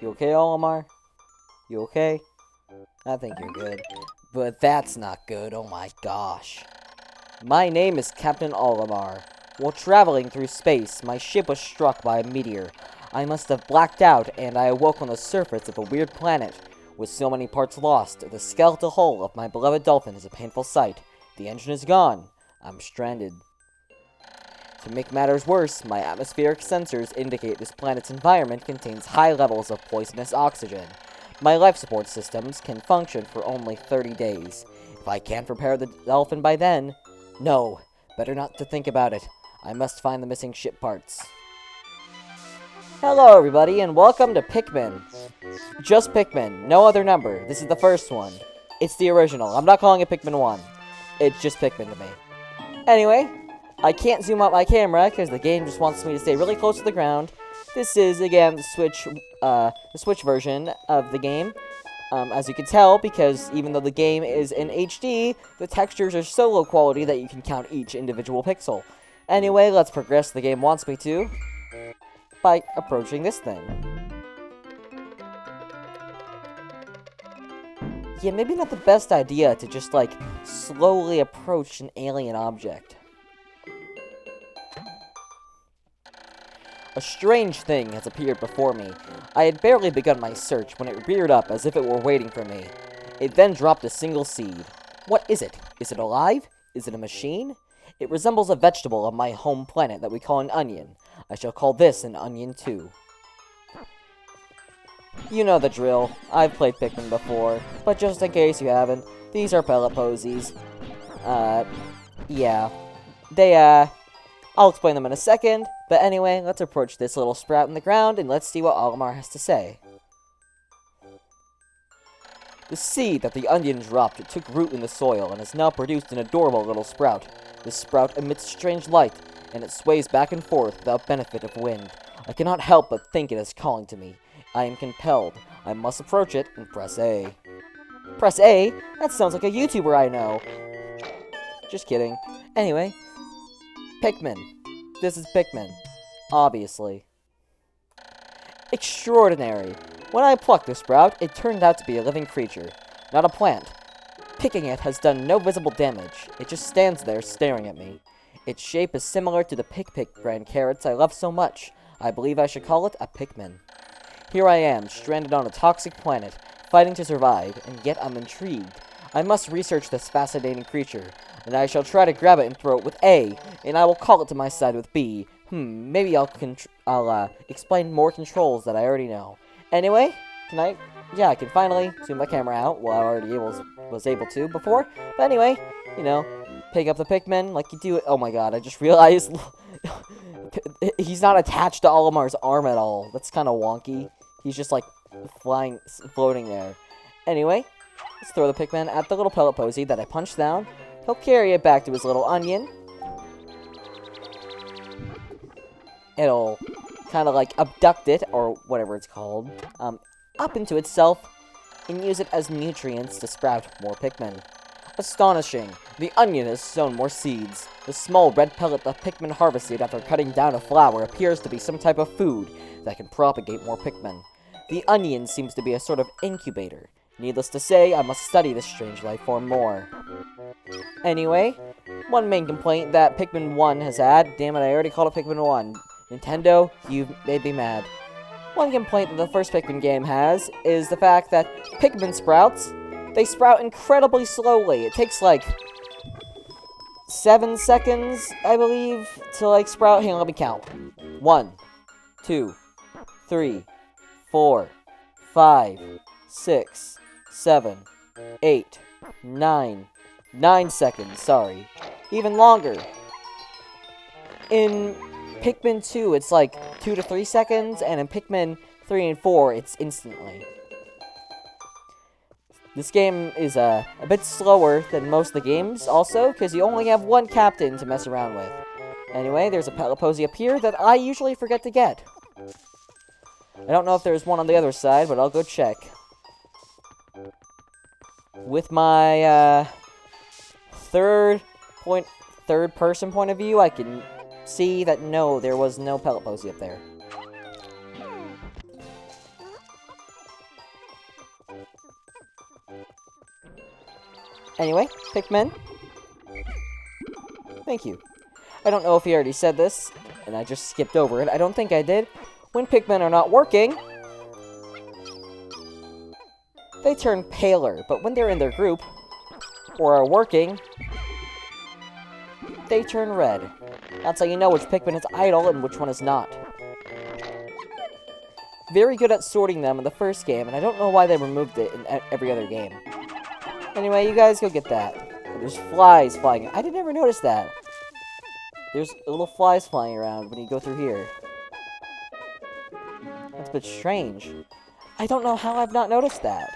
You okay, Olimar? You okay? I think you're good. But that's not good, oh my gosh. My name is Captain Olimar. While traveling through space, my ship was struck by a meteor. I must have blacked out, and I awoke on the surface of a weird planet. With so many parts lost, the skeletal hull of my beloved dolphin is a painful sight. The engine is gone. I'm stranded. To make matters worse, my atmospheric sensors indicate this planet's environment contains high levels of poisonous oxygen. My life support systems can function for only 30 days. If I can't repair the dolphin by then... No, better not to think about it. I must find the missing ship parts. Hello everybody, and welcome to Pikmin. Just Pikmin, no other number. This is the first one. It's the original. I'm not calling it Pikmin 1. It's just Pikmin to me. Anyway, I can't zoom out my camera because the game just wants me to stay really close to the ground. This is, again, the Switch version of the game. As you can tell, because even though the game is in HD, the textures are so low quality that you can count each individual pixel. Anyway, let's progress the game wants me to by approaching this thing. Yeah, maybe not the best idea to just, like, slowly approach an alien object. A strange thing has appeared before me. I had barely begun my search when it reared up as if it were waiting for me. It then dropped a single seed. What is it? Is it alive? Is it a machine? It resembles a vegetable on my home planet that we call an onion. I shall call this an onion too. You know the drill. I've played Pikmin before, but just in case you haven't, these are pellet posies. Yeah. I'll explain them in a second, but anyway, let's approach this little sprout in the ground, and let's see what Olimar has to say. The seed that the onion dropped took root in the soil, and has now produced an adorable little sprout. This sprout emits strange light, and it sways back and forth without benefit of wind. I cannot help but think it is calling to me. I am compelled. I must approach it and press A. Press A? That sounds like a YouTuber I know. Just kidding. Anyway, Pikmin. This is Pikmin. Obviously. Extraordinary. When I plucked the sprout, it turned out to be a living creature, not a plant. Picking it has done no visible damage. It just stands there staring at me. Its shape is similar to the Pick brand carrots I love so much. I believe I should call it a Pikmin. Here I am, stranded on a toxic planet, fighting to survive, and yet I'm intrigued. I must research this fascinating creature, and I shall try to grab it and throw it with A, and I will call it to my side with B. Maybe I'll explain more controls that I already know. Anyway, I can finally zoom my camera out. Well, I already was able to before. But anyway, pick up the Pikmin like you do. Oh my god, I just realized he's not attached to Olimar's arm at all. That's kind of wonky. He's just like floating there. Anyway, let's throw the Pikmin at the little pellet posy that I punched down. He'll carry it back to his little onion. It'll kind of like abduct it, or whatever it's called, up into itself, and use it as nutrients to sprout more Pikmin. Astonishing! The onion has sown more seeds. The small red pellet the Pikmin harvested after cutting down a flower appears to be some type of food that can propagate more Pikmin. The onion seems to be a sort of incubator. Needless to say, I must study this strange life form more. Anyway, one main complaint that Pikmin 1 has had, damn it, I already called it Pikmin 1. Nintendo, you made me mad. One complaint that the first Pikmin game has is the fact that Pikmin sprouts, they sprout incredibly slowly. It takes like 7 seconds, I believe, to like sprout. Hang on, let me count. 1, 2, 3, 4, 5, 6, 7, 8, 9. 9 seconds, sorry. Even longer. In Pikmin 2, it's like 2 to 3 seconds, and in Pikmin 3 and 4, it's instantly. This game is a bit slower than most of the games, also, because you only have one captain to mess around with. Anyway, there's a pellet posy up here that I usually forget to get. I don't know if there's one on the other side, but I'll go check. With my, third person point of view, I can see that no, there was no pellet posy up there. Anyway, Pikmin. Thank you. I don't know if he already said this, and I just skipped over it. I don't think I did. When Pikmin are not working, they turn paler, but when they're in their group, or are working, they turn red. That's how you know which Pikmin is idle and which one is not. Very good at sorting them in the first game, and I don't know why they removed it in every other game. Anyway, you guys go get that. There's flies flying. I did never notice that. There's little flies flying around when you go through here. That's a bit strange. I don't know how I've not noticed that.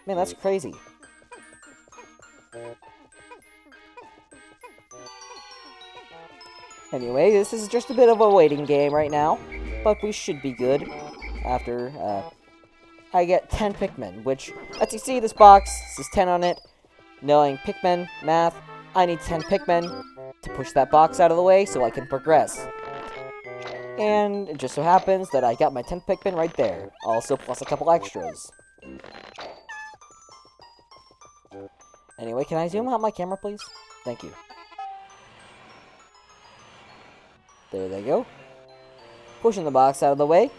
Man, that's crazy. Anyway, this is just a bit of a waiting game right now, but we should be good after, I get 10 Pikmin, which, as you see, this box says 10 on it. Knowing Pikmin, math, I need 10 Pikmin to push that box out of the way so I can progress. And it just so happens that I got my 10th Pikmin right there, also plus a couple extras. Anyway, can I zoom out my camera, please? Thank you. There they go. Pushing the box out of the way,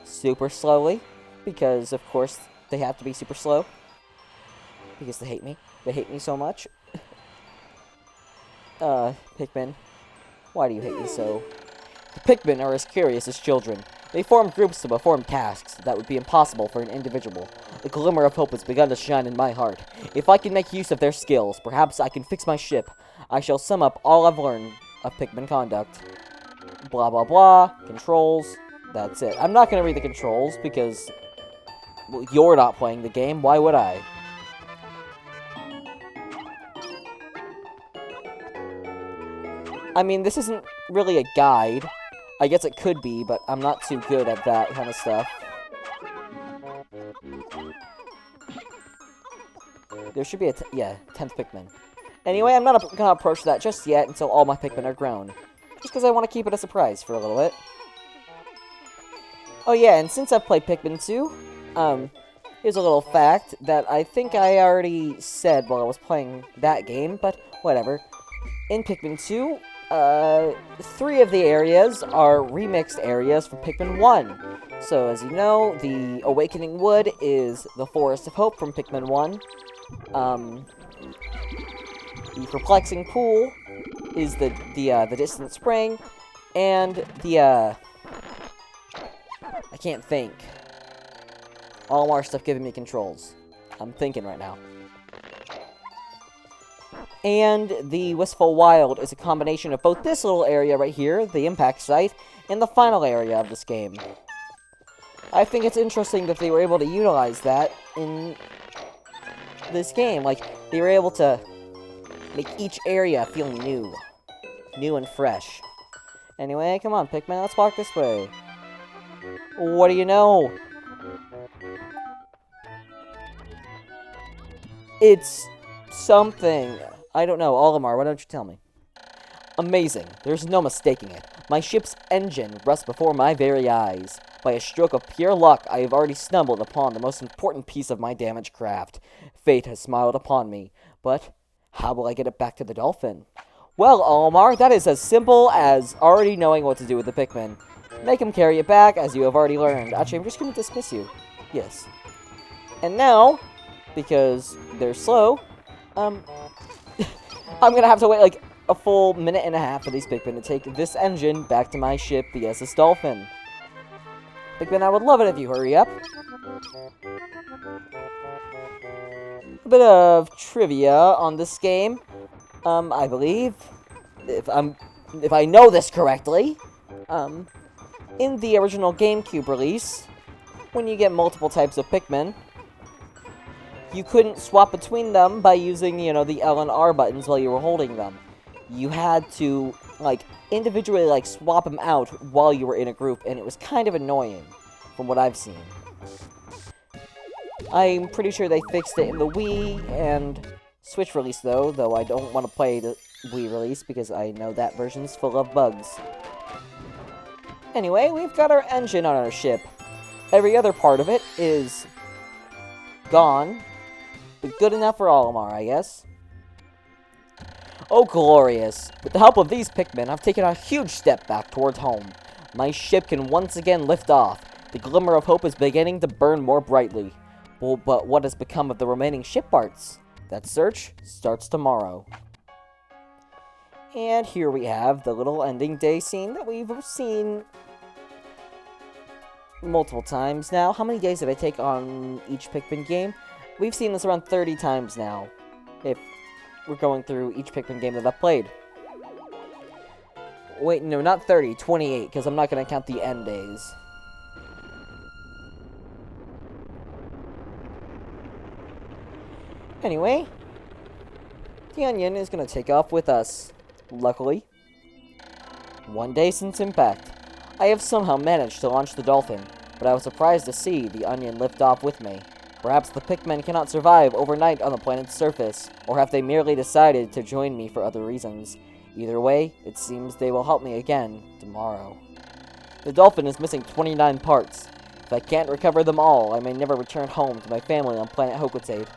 super slowly, because, of course, they have to be super slow. Because they hate me. They hate me so much. Pikmin. Why do you hate me so? The Pikmin are as curious as children. They form groups to perform tasks that would be impossible for an individual. A glimmer of hope has begun to shine in my heart. If I can make use of their skills, perhaps I can fix my ship. I shall sum up all I've learned of Pikmin conduct. Blah blah blah. Controls. That's it. I'm not going to read the controls because, well, you're not playing the game. Why would I? I mean, this isn't really a guide. I guess it could be, but I'm not too good at that kind of stuff. There should be a 10th Pikmin. Anyway, I'm not gonna approach that just yet until all my Pikmin are grown. Just because I want to keep it a surprise for a little bit. Oh yeah, and since I've played Pikmin 2, here's a little fact that I think I already said while I was playing that game, but whatever. In Pikmin 2, 3 of the areas are remixed areas from Pikmin 1. So, as you know, the Awakening Wood is the Forest of Hope from Pikmin 1. The Perplexing Pool is the Distant Spring, and the, I can't think. All more stuff giving me controls. I'm thinking right now. And the Wistful Wild is a combination of both this little area right here, the impact site, and the final area of this game. I think it's interesting that they were able to utilize that in this game. Like, they were able to make each area feel new. New and fresh. Anyway, come on, Pikmin, let's walk this way. What do you know? It's something. I don't know. Olimar, why don't you tell me? Amazing. There's no mistaking it. My ship's engine rusts before my very eyes. By a stroke of pure luck, I have already stumbled upon the most important piece of my damaged craft. Fate has smiled upon me. But how will I get it back to the dolphin? Well, Olimar, that is as simple as already knowing what to do with the Pikmin. Make him carry it back, as you have already learned. Actually, I'm just going to dismiss you. Yes. And now, because they're slow, I'm going to have to wait like a full minute and a half for these Pikmin to take this engine back to my ship, the SS Dolphin. Pikmin, I would love it if you hurry up. A bit of trivia on this game. I believe, if I know this correctly, in the original GameCube release, when you get multiple types of Pikmin, you couldn't swap between them by using, you know, the L and R buttons while you were holding them. You had to, like, individually, like, swap them out while you were in a group, and it was kind of annoying, from what I've seen. I'm pretty sure they fixed it in the Wii and Switch release, though I don't want to play the Wii release because I know that version's full of bugs. Anyway, we've got our engine on our ship. Every other part of it is gone, but good enough for Olimar, I guess. Oh, glorious! With the help of these Pikmin, I've taken a huge step back towards home. My ship can once again lift off. The glimmer of hope is beginning to burn more brightly. Well, but what has become of the remaining ship parts? That search starts tomorrow. And here we have the little ending day scene that we've seen multiple times now. How many days did I take on each Pikmin game? We've seen this around 30 times now, if we're going through each Pikmin game that I've played. Wait, no, not 30, 28, because I'm not going to count the end days. Anyway, the Onion is going to take off with us. Luckily, one day since impact, I have somehow managed to launch the Dolphin, but I was surprised to see the Onion lift off with me. Perhaps the Pikmin cannot survive overnight on the planet's surface, or have they merely decided to join me for other reasons. Either way, it seems they will help me again tomorrow. The Dolphin is missing 29 parts. If I can't recover them all, I may never return home to my family on planet Hocotate.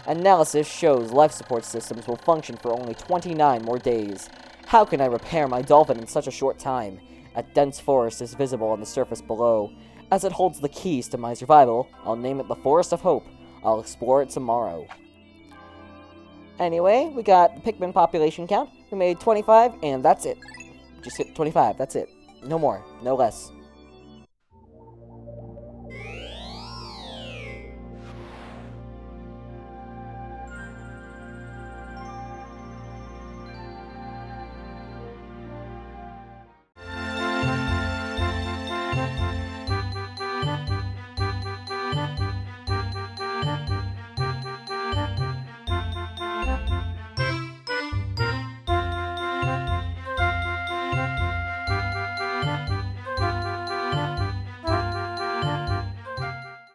Analysis shows life support systems will function for only 29 more days. How can I repair my Dolphin in such a short time? A dense forest is visible on the surface below. As it holds the keys to my survival, I'll name it the Forest of Hope. I'll explore it tomorrow. Anyway, we got the Pikmin population count. We made 25, and that's it. Just hit 25, that's it. No more, no less.